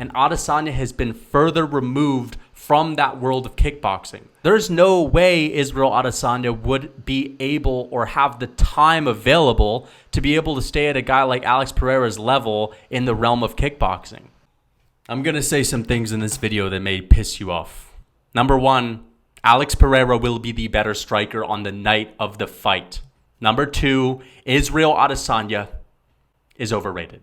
and Adesanya has been further removed from that world of kickboxing. There's no way Isreal Adesanya would be able or have the time available to be able to stay at a guy like Alex Pereira's level in the realm of kickboxing. I'm going to say some things in this video that may piss you off. Number one, Alex Pereira will be the better striker on the night of the fight. Number two, Isreal Adesanya is overrated.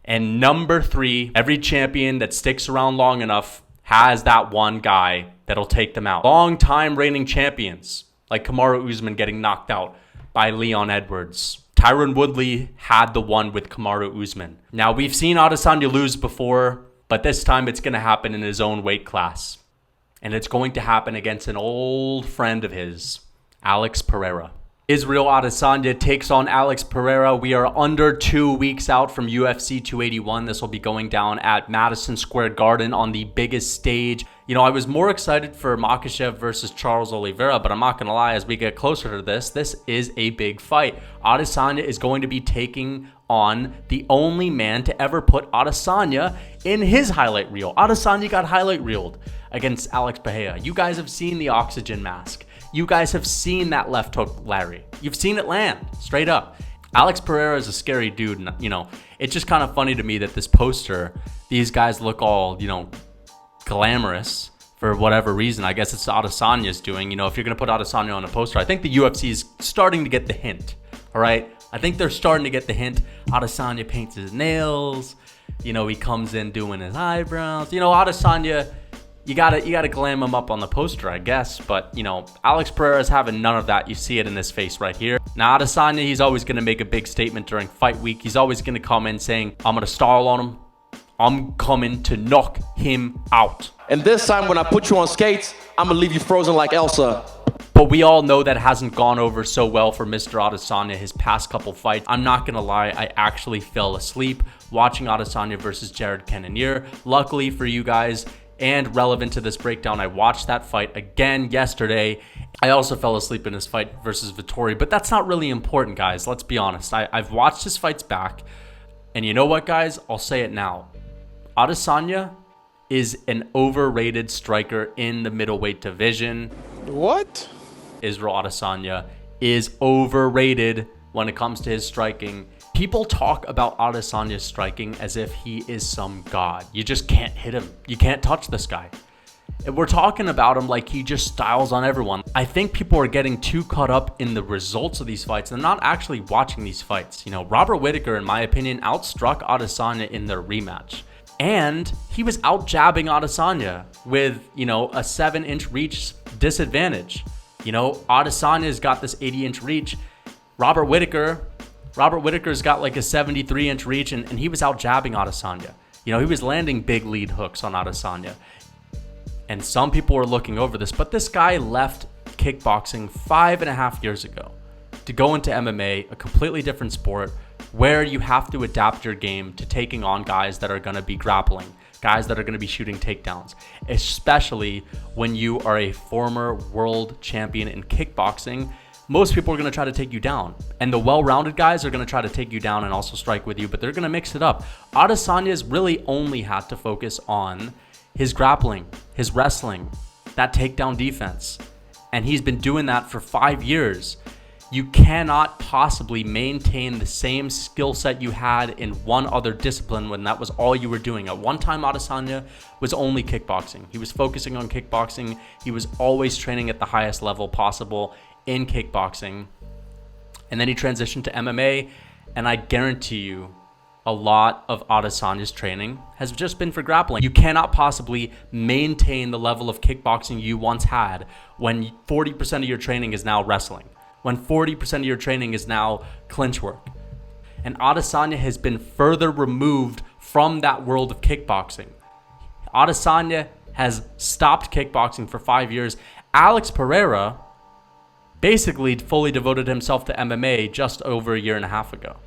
And number three, every champion that sticks around long enough has that one guy that'll take them out. Long-time reigning champions, like Kamaru Usman getting knocked out by Leon Edwards. Tyron Woodley had the one with Kamaru Usman. Now, we've seen Adesanya lose before, but this time it's going to happen in his own weight class. And it's going to happen against an old friend of his, Alex Pereira. Isreal Adesanya takes on Alex Pereira. We are under 2 weeks out from UFC 281. This will be going down at Madison Square Garden on the biggest stage. You know, I was more excited for Makhachev versus Charles Oliveira, but I'm not going to lie, as we get closer to this is a big fight. Adesanya is going to be taking on the only man to ever put Adesanya in his highlight reel. Adesanya got highlight reeled against Alex Pereira. You guys have seen the oxygen mask. You guys have seen that left hook Larry. You've seen it land straight up. Alex Pereira is a scary dude. And, you know, it's just kind of funny to me that this poster, these guys look all, you know, glamorous for whatever reason. I guess it's Adesanya's doing. You know, if you're going to put Adesanya on a poster, I think the UFC is starting to get the hint. All right. I think they're starting to get the hint. Adesanya paints his nails. You know, he comes in doing his eyebrows. You know, Adesanya, you gotta glam him up on the poster, I guess. But, you know, Alex Pereira's having none of that. You see it in his face right here. Now, Adesanya, he's always going to make a big statement during fight week. He's always going to come in saying, I'm going to style on him. I'm coming to knock him out. And this time when I put you on skates, I'm going to leave you frozen like Elsa. But we all know that hasn't gone over so well for Mr. Adesanya his past couple fights. I'm not going to lie, I actually fell asleep watching Adesanya versus Jared Cannonier. Luckily for you guys, and relevant to this breakdown, I watched that fight again yesterday. I also fell asleep in his fight versus Vettori, but that's not really important, guys. Let's be honest. I've watched his fights back, and you know what, guys? I'll say it now. Adesanya is an overrated striker in the middleweight division. What? Isreal Adesanya is overrated when it comes to his striking. People talk about Adesanya's striking as if he is some god. You just can't hit him. You can't touch this guy. And we're talking about him like he just styles on everyone. I think people are getting too caught up in the results of these fights and not actually watching these fights. You know, Robert Whittaker, in my opinion, outstruck Adesanya in their rematch. And he was out jabbing Adesanya with, you know, a 7-inch reach disadvantage. You know, Adesanya's got this 80-inch reach. Robert Whittaker's got like a 73-inch reach, and he was out jabbing Adesanya. You know, he was landing big lead hooks on Adesanya. And some people are looking over this, but this guy left kickboxing 5.5 years ago to go into MMA, a completely different sport, where you have to adapt your game to taking on guys that are going to be grappling, guys that are going to be shooting takedowns, especially when you are a former world champion in kickboxing. Most people are going to try to take you down, and the well-rounded guys are going to try to take you down and also strike with you, but they're going to mix it up. Adesanya's really only had to focus on his grappling, his wrestling, that takedown defense, and he's been doing that for 5 years. You cannot possibly maintain the same skill set you had in one other discipline when that was all you were doing. At one time, Adesanya was only kickboxing. He was focusing on kickboxing. He was always training at the highest level possible in kickboxing. And then he transitioned to MMA, and I guarantee you a lot of Adesanya's training has just been for grappling. You cannot possibly maintain the level of kickboxing you once had when 40% of your training is now wrestling, when 40% of your training is now clinch work. And Adesanya has been further removed from that world of kickboxing. Adesanya has stopped kickboxing for 5 years. Alex Pereira basically fully devoted himself to MMA just over a year and a half ago.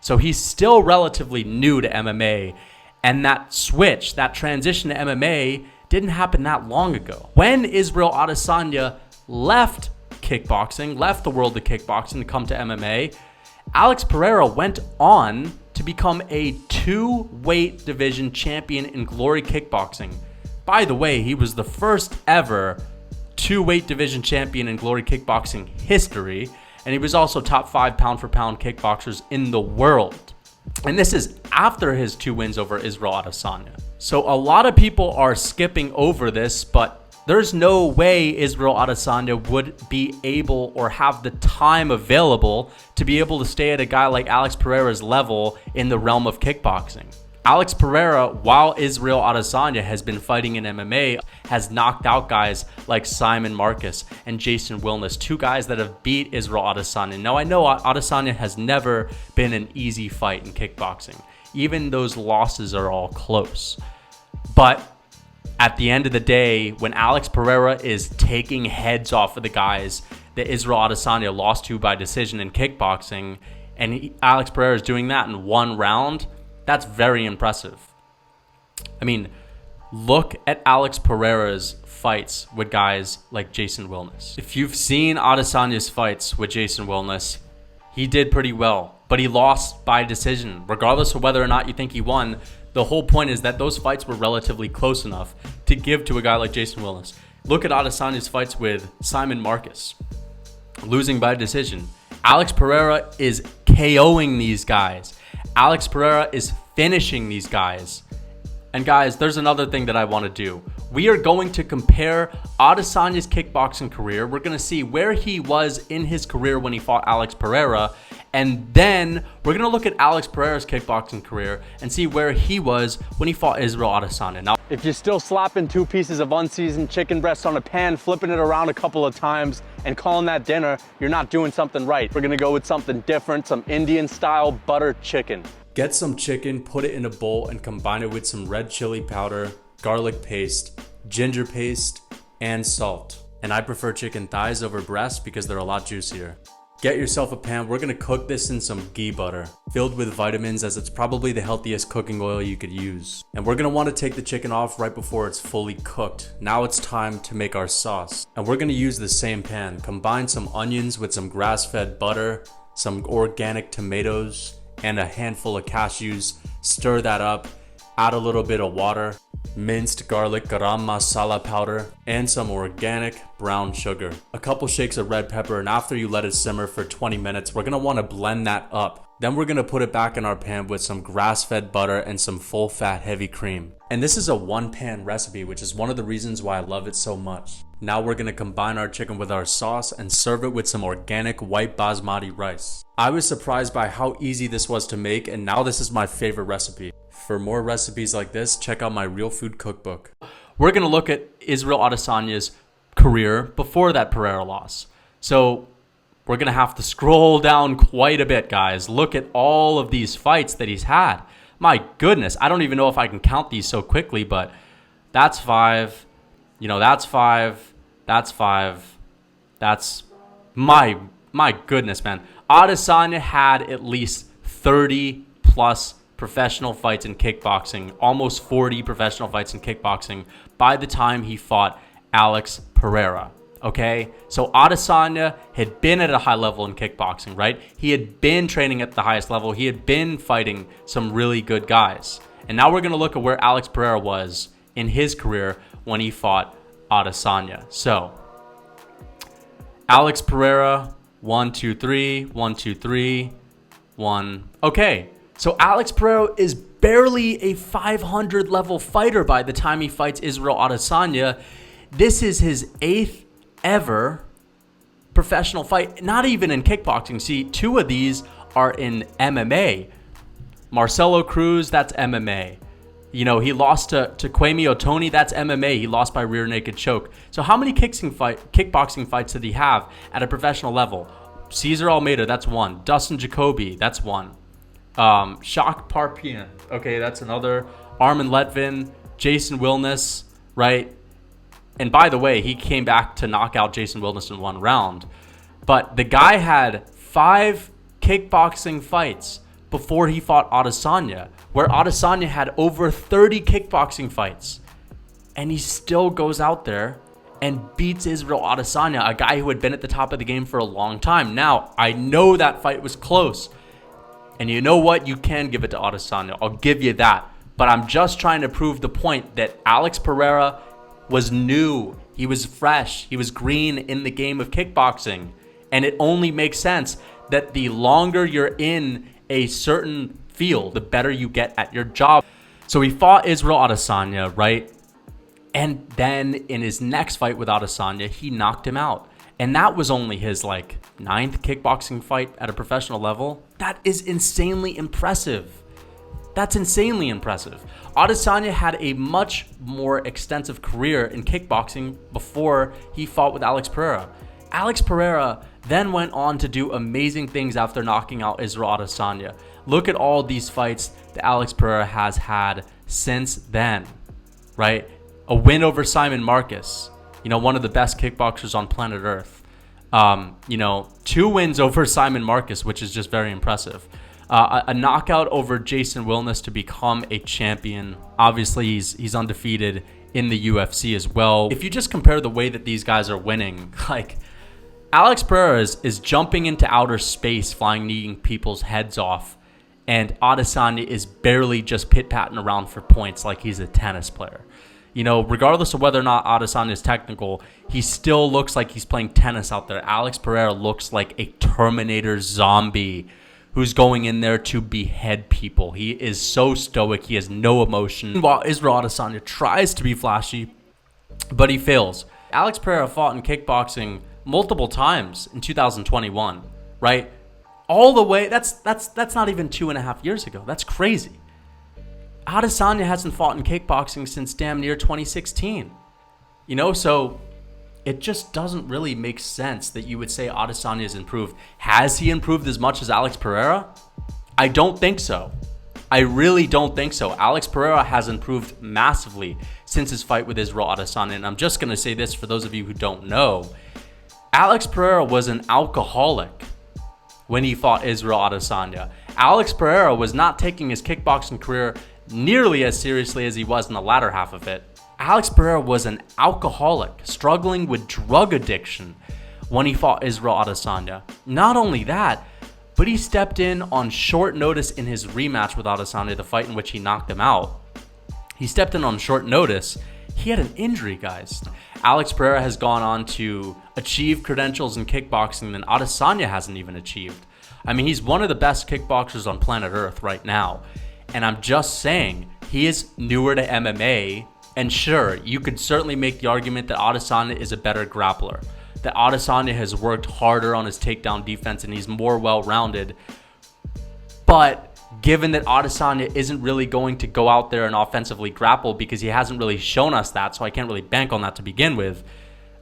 So he's still relatively new to MMA, and that switch, that transition to MMA didn't happen that long ago. When Isreal Adesanya left kickboxing, left the world of kickboxing to come to MMA, Alex Pereira went on to to become a 2-weight division champion in Glory Kickboxing. By the way, he was the first ever 2-weight division champion in Glory Kickboxing history, and he was also top 5 pound-for-pound kickboxers in the world. And this is after his 2 wins over Isreal Adesanya. So a lot of people are skipping over this, but there's no way Isreal Adesanya would be able or have the time available to be able to stay at a guy like Alex Pereira's level in the realm of kickboxing. Alex Pereira, while Isreal Adesanya has been fighting in MMA, has knocked out guys like Simon Marcus and Jason Wilness, 2 guys that have beat Isreal Adesanya. Now, I know Adesanya has never been an easy fight in kickboxing. Even those losses are all close. But at the end of the day, when Alex Pereira is taking heads off of the guys that Isreal Adesanya lost to by decision in kickboxing, and Alex Pereira is doing that in 1 round, that's very impressive. I mean, look at Alex Pereira's fights with guys like Jason Wilness. If you've seen Adesanya's fights with Jason Wilness, he did pretty well, but he lost by decision. Regardless of whether or not you think he won, the whole point is that those fights were relatively close enough to give to a guy like Jason Wilness. Look at Adesanya's fights with Simon Marcus, losing by decision. Alex Pereira is KOing these guys. Alex Pereira is finishing these guys. And guys, there's another thing that I want to do. We are going to compare Adesanya's kickboxing career. We're going to see where he was in his career when he fought Alex Pereira. And then we're going to look at Alex Pereira's kickboxing career and see where he was when he fought Isreal Adesanya. Now, if you're still slapping 2 pieces of unseasoned chicken breast on a pan, flipping it around a couple of times, and calling that dinner, you're not doing something right. We're going to go with something different, some Indian-style butter chicken. Get some chicken, put it in a bowl, and combine it with some red chili powder, garlic paste, ginger paste, and salt. And I prefer chicken thighs over breast because they're a lot juicier. Get yourself a pan. We're going to cook this in some ghee butter, filled with vitamins, as it's probably the healthiest cooking oil you could use. And we're going to want to take the chicken off right before it's fully cooked. Now it's time to make our sauce. And we're going to use the same pan. Combine some onions with some grass-fed butter, some organic tomatoes, and a handful of cashews. Stir that up. Add a little bit of water, minced garlic garam masala powder, and some organic brown sugar. A couple shakes of red pepper, and after you let it simmer for 20 minutes, we're gonna wanna blend that up. Then we're gonna put it back in our pan with some grass-fed butter and some full-fat heavy cream. And this is a 1-pan recipe, which is one of the reasons why I love it so much. Now we're gonna combine our chicken with our sauce and serve it with some organic white basmati rice. I was surprised by how easy this was to make, and now this is my favorite recipe. For more recipes like this, check out my Real Food Cookbook. We're going to look at Isreal Adesanya's career before that Pereira loss. So we're going to have to scroll down quite a bit, guys. Look at all of these fights that he's had. My goodness, I don't even know if I can count these so quickly, but that's 5. That's 5. That's 5. That's my goodness, man. Adesanya had at least 30 plus professional fights in kickboxing, almost 40 professional fights in kickboxing by the time he fought Alex Pereira. Okay, so Adesanya had been at a high level in kickboxing, right? He had been training at the highest level. He had been fighting some really good guys. And now we're going to look at where Alex Pereira was in his career when he fought Adesanya. So, Alex Pereira, 1, 2, 3, 1, 2, 3, 1. Okay. So Alex Pereira is barely a 500 level fighter by the time he fights Isreal Adesanya. This is his 8th ever professional fight, not even in kickboxing. See, 2 of these are in MMA. Marcelo Cruz, that's MMA. He lost to Kwame Otoni, that's MMA. He lost by rear naked choke. So how many kickboxing fights did he have at a professional level? Cesar Almeida, that's 1. Dustin Jacoby, that's 1. Shak Parpian, okay, that's another. Armin Letvin, Jason Wilness, right? And by the way, he came back to knock out Jason Wilness in 1 round. But the guy had 5 kickboxing fights before he fought Adesanya, where Adesanya had over 30 kickboxing fights. And he still goes out there and beats Isreal Adesanya, a guy who had been at the top of the game for a long time. Now, I know that fight was close. And you know what? You can give it to Adesanya. I'll give you that. But I'm just trying to prove the point that Alex Pereira was new. He was fresh. He was green in the game of kickboxing. And it only makes sense that the longer you're in a certain field, the better you get at your job. So he fought Isreal Adesanya, right? And then in his next fight with Adesanya, he knocked him out. And that was only his 9th kickboxing fight at a professional level. That is insanely impressive. That's insanely impressive. Adesanya had a much more extensive career in kickboxing before he fought with Alex Pereira. Alex Pereira then went on to do amazing things after knocking out Isreal Adesanya. Look at all these fights that Alex Pereira has had since then, right? A win over Simon Marcus, one of the best kickboxers on planet Earth. 2 wins over Simon Marcus, which is just very impressive. A knockout over Jason Wilness to become a champion. Obviously, he's undefeated in the UFC as well. If you just compare the way that these guys are winning, Alex Pereira is jumping into outer space, flying, kneeing people's heads off, and Adesanya is barely just pit-patting around for points like he's a tennis player. Regardless of whether or not Adesanya is technical, he still looks like he's playing tennis out there. Alex Pereira looks like a Terminator zombie who's going in there to behead people. He is so stoic. He has no emotion. While Isreal Adesanya tries to be flashy, but he fails. Alex Pereira fought in kickboxing multiple times in 2021, right? All the way. That's not even 2.5 years ago. That's crazy. Adesanya hasn't fought in kickboxing since damn near 2016. So it just doesn't really make sense that you would say Adesanya has improved. Has he improved as much as Alex Pereira? I don't think so. I really don't think so. Alex Pereira has improved massively since his fight with Isreal Adesanya. And I'm just going to say this for those of you who don't know. Alex Pereira was an alcoholic when he fought Isreal Adesanya. Alex Pereira was not taking his kickboxing career nearly as seriously as he was in the latter half of it. Alex Pereira was an alcoholic, struggling with drug addiction when he fought Isreal Adesanya. Not only that, but he stepped in on short notice in his rematch with Adesanya, the fight in which he knocked him out. He stepped in on short notice. He had an injury, guys. Alex Pereira has gone on to achieve credentials in kickboxing that Adesanya hasn't even achieved. I mean, he's one of the best kickboxers on planet Earth right now. And I'm just saying, he is newer to MMA. And sure, you could certainly make the argument that Adesanya is a better grappler, that Adesanya has worked harder on his takedown defense and he's more well-rounded. But given that Adesanya isn't really going to go out there and offensively grapple because he hasn't really shown us that, so I can't really bank on that to begin with,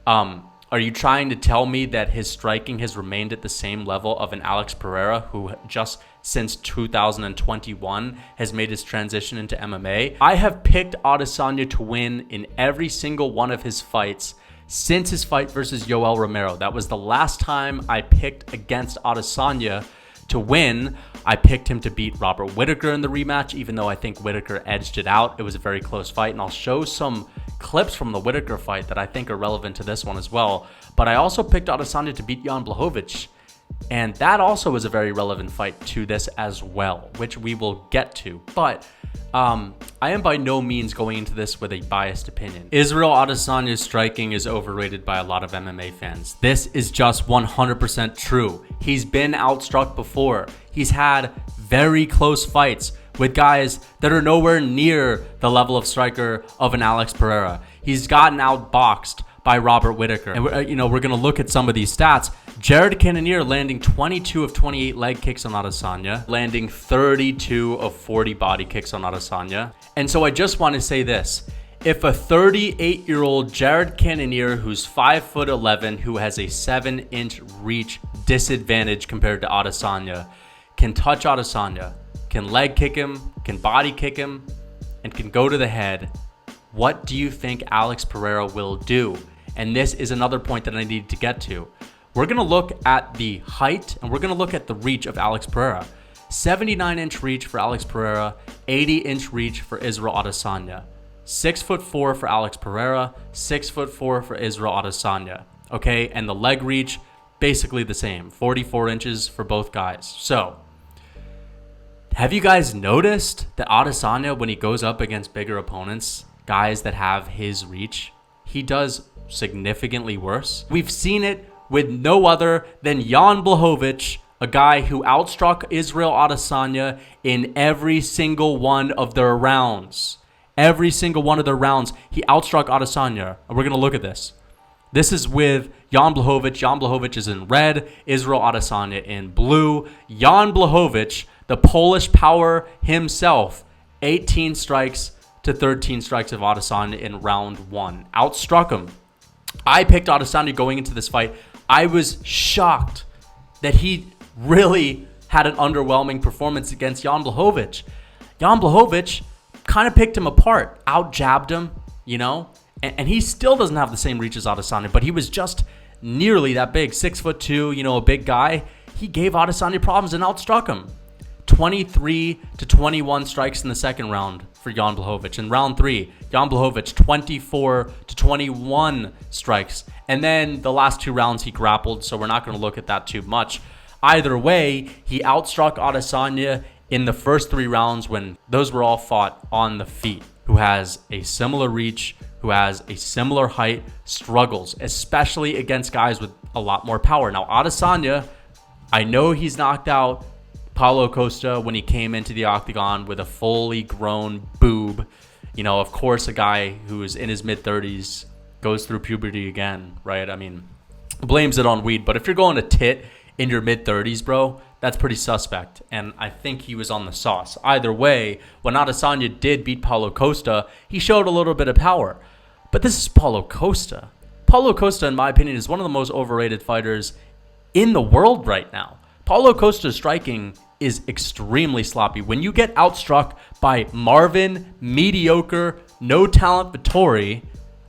are you trying to tell me that his striking has remained at the same level of an Alex Pereira who just since 2021 has made his transition into MMA? I have picked Adesanya to win in every single one of his fights since his fight versus Yoel Romero. That was the last time I picked against Adesanya to win. I picked him to beat Robert Whittaker in the rematch, even though I think Whittaker edged it out. It was a very close fight, and I'll show some clips from the Whittaker fight that I think are relevant to this one as well. But I also picked Adesanya to beat Jan Blachowicz, and that also is a very relevant fight to this as well, which we will get to. But I am by no means going into this with a biased opinion. Isreal Adesanya's striking is overrated by a lot of MMA fans. This is just 100% true. He's been outstruck before. He's had very close fights with guys that are nowhere near the level of striker of an Alex Pereira. He's gotten outboxed by Robert Whittaker. And we're going to look at some of these stats. Jared Cannonier landing 22 of 28 leg kicks on Adesanya, landing 32 of 40 body kicks on Adesanya. And so I just want to say this. If a 38-year-old Jared Cannonier, who's 5'11", who has a 7-inch reach disadvantage compared to Adesanya, can touch Adesanya, can leg kick him, can body kick him, and can go to the head, what do you think Alex Pereira will do? And this is another point that I need to get to. We're going to look at the height and we're going to look at the reach of Alex Pereira. 79-inch reach for Alex Pereira, 80-inch reach for Isreal Adesanya. 6'4" for Alex Pereira, 6'4" for Isreal Adesanya. Okay, and the leg reach, basically the same, 44 inches for both guys. So, Have you guys noticed that Adesanya, when he goes up against bigger opponents, guys that have his reach, he does significantly worse? We've seen it with no other than Jan Blachowicz, a guy who outstruck Isreal Adesanya in every single one of their rounds. Every single one of their rounds, he outstruck Adesanya. And we're going to look at this. This is with Jan Blachowicz. Jan Blachowicz is in red, Isreal Adesanya in blue. Jan Blachowicz, the Polish power himself, 18 strikes to 13 strikes of Adesanya in round 1. Outstruck him. I picked Adesanya going into this fight. I was shocked that he really had an underwhelming performance against Jan Blachowicz. Jan Blachowicz kind of picked him apart, out-jabbed him, and he still doesn't have the same reach as Adesanya, but he was just nearly that big, 6'2", a big guy. He gave Adesanya problems and outstruck him. 23 to 21 strikes in the second round for Jan Blachowicz. In round 3, Jan Blachowicz 24 to 21 strikes. And then the last 2 rounds he grappled, so we're not going to look at that too much. Either way, he outstruck Adesanya in the first 3 rounds when those were all fought on the feet. Who has a similar reach, who has a similar height, struggles, especially against guys with a lot more power. Now, Adesanya, I know he's knocked out Paulo Costa when he came into the octagon with a fully grown boob. Of course, a guy who is in his mid-30s goes through puberty again, right? I mean, blames it on weed. But if you're going to tit in your mid-30s, bro, that's pretty suspect. And I think he was on the sauce. Either way, when Adesanya did beat Paulo Costa, he showed a little bit of power. But this is Paulo Costa. Paulo Costa, in my opinion, is one of the most overrated fighters in the world right now. Paulo Costa's striking is extremely sloppy. When you get outstruck by Marvin, mediocre, no talent Vettori,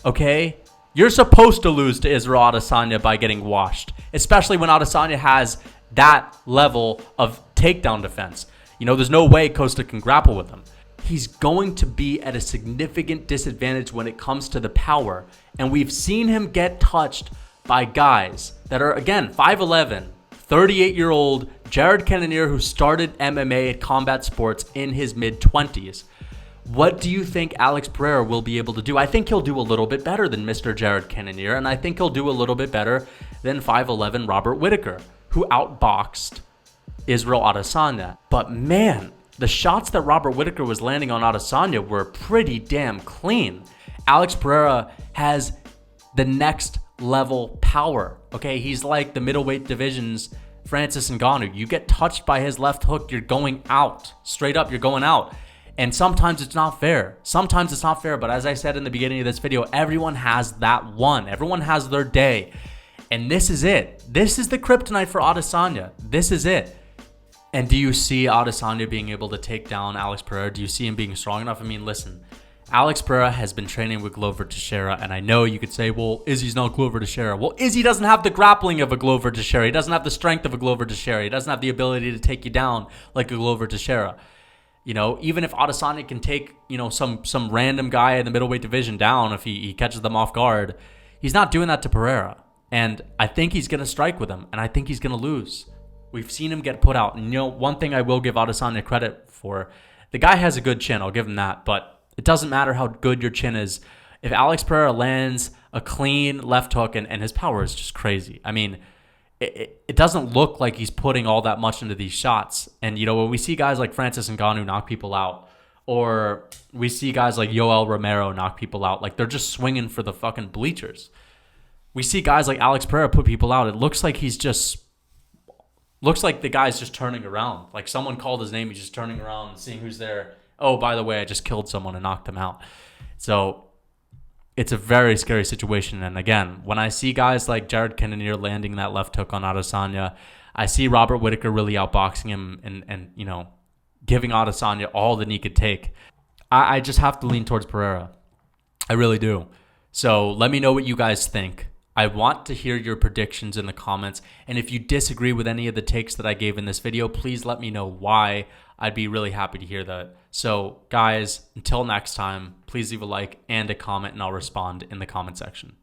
okay, you're supposed to lose to Isreal Adesanya by getting washed, especially when Adesanya has that level of takedown defense. There's no way Costa can grapple with him. He's going to be at a significant disadvantage when it comes to the power, and we've seen him get touched by guys that are, again, 5'11", 38-year-old Jared Cannonier, who started MMA at combat sports in his mid-20s. What do you think Alex Pereira will be able to do? I think he'll do a little bit better than Mr. Jared Cannonier, and I think he'll do a little bit better than 5'11" Robert Whittaker, who outboxed Isreal Adesanya. But man, the shots that Robert Whittaker was landing on Adesanya were pretty damn clean. Alex Pereira has the next level power, okay? He's like the middleweight division's Francis Ngannou. You get touched by his left hook, you're going out. Straight up, you're going out. And sometimes it's not fair. But as I said in the beginning of this video, everyone has that one. Everyone has their day. And this is it. This is the kryptonite for Adesanya. This is it. And do you see Adesanya being able to take down Alex Pereira? Do you see him being strong enough? I mean, listen, Alex Pereira has been training with Glover Teixeira, and I know you could say, well, Izzy's not Glover Teixeira. Well, Izzy doesn't have the grappling of a Glover Teixeira. He doesn't have the strength of a Glover Teixeira. He doesn't have the ability to take you down like a Glover Teixeira. Even if Adesanya can take, some random guy in the middleweight division down if he catches them off guard, he's not doing that to Pereira. And I think he's going to strike with him, and I think he's going to lose. We've seen him get put out. And, one thing I will give Adesanya credit for, the guy has a good chin. I'll give him that. But it doesn't matter how good your chin is. If Alex Pereira lands a clean left hook, and his power is just crazy. I mean, it doesn't look like he's putting all that much into these shots. And, when we see guys like Francis Ngannou knock people out, or we see guys like Yoel Romero knock people out, like they're just swinging for the fucking bleachers. We see guys like Alex Pereira put people out. It looks like the guy's just turning around. Like someone called his name, he's just turning around and seeing who's there. Oh, by the way, I just killed someone and knocked them out. So it's a very scary situation. And again, when I see guys like Jared Cannonier landing that left hook on Adesanya, I see Robert Whittaker really outboxing him and giving Adesanya all that he could take. I just have to lean towards Pereira. I really do. So let me know what you guys think. I want to hear your predictions in the comments. And if you disagree with any of the takes that I gave in this video, please let me know why. I'd be really happy to hear that. So guys, until next time, please leave a like and a comment, and I'll respond in the comment section.